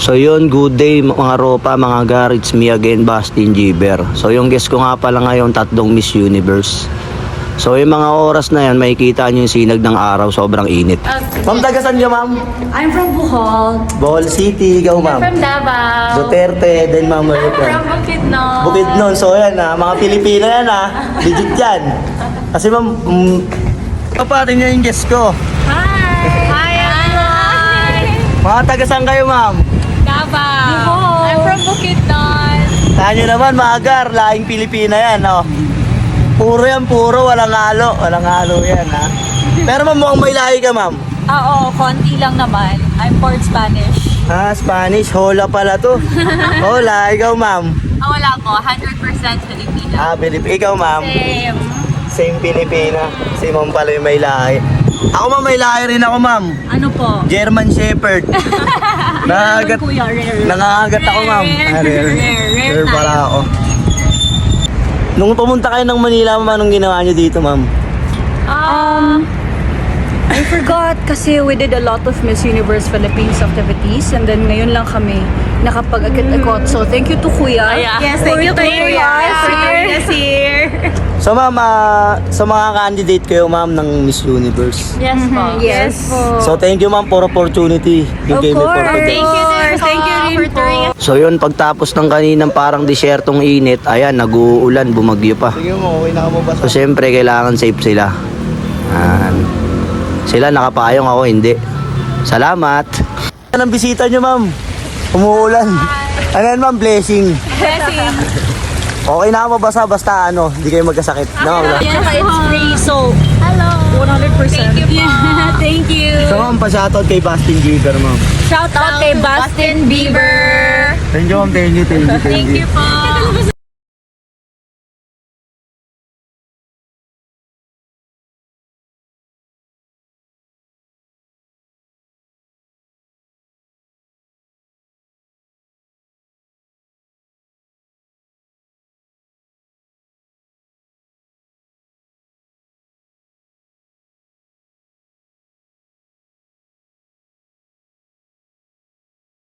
So yun, good day mga ropa, mga gar, it's me again, Bastin Giver. So yung guest ko nga pala ngayon, tatlong Miss Universe. So yung mga oras na yan, makikita nyo yung sinag ng araw, sobrang init. Ma'am, taga saan ka ma'am? I'm from Bohol. Bohol City, ikaw ma'am? From Davao. Duterte, then ma'am, I'm from Bukidnon. Bukidnon, so yan mga Pilipino yan legit yan. Kasi ma'am, papatin niya yung guest ko. Hi! Hi! Mga taga saan kayo ma'am? Davao. Bohol. I'm from Bukidnon. Tahan nyo naman mga gar, laing Pilipina yan Puro yan, puro, walang halo yan Pero ma'am, mukhang may lahi ka ma'am. Oo, konti lang naman. I'm part Spanish. Spanish, hola pala to. Hola, ikaw ma'am. Wala ko, 100% Filipina. Ikaw ma'am. Same. Same Pilipina. Si ma'am pala yung may lahi. Ako ma'am, may lahi rin ako ma'am. Ano po? German Shepherd. Nangagat. Kuya, rare. Nangagat ako ma'am. Rare pala ako. Nung pumunta kayo ng Manila ma'am, anong ginawa nyo dito ma'am? I forgot kasi we did a lot of Miss Universe Philippines activities and then ngayon lang kami nakapag-akit-akot. So thank you to Kuya. Yes, for thank you to turing Kuya us for here. turing us here. So ma'am, sa mga candidate kayo ma'am ng Miss Universe. Yes po. Yes po. So thank you ma'am for opportunity. You Of gave me course. opportunity. Thank you din po. Thank you rin for po. turing us. So yun, pagtapos ng kaninang parang disyertong init, ayan, nag-uulan, bumagyo pa. Sige mo, uwi na ka mo ba? So syempre, kailangan safe sila. Sila nakapayong, ako hindi. Salamat. Anong bisita nyo ma'am? Umuulan. Ano yan ma'am? Blessing. Blessing. Okay na ako mabasa, basta hindi kayo magkasakit. No, no. Yes, it's free. So, Hello. 100%. Thank you po. Thank you. So ma'am, pa-shoutout kay Bastin Giver ma'am. Shout out kay Bastin Bieber. Thank you ma'am, thank you. Thank you po.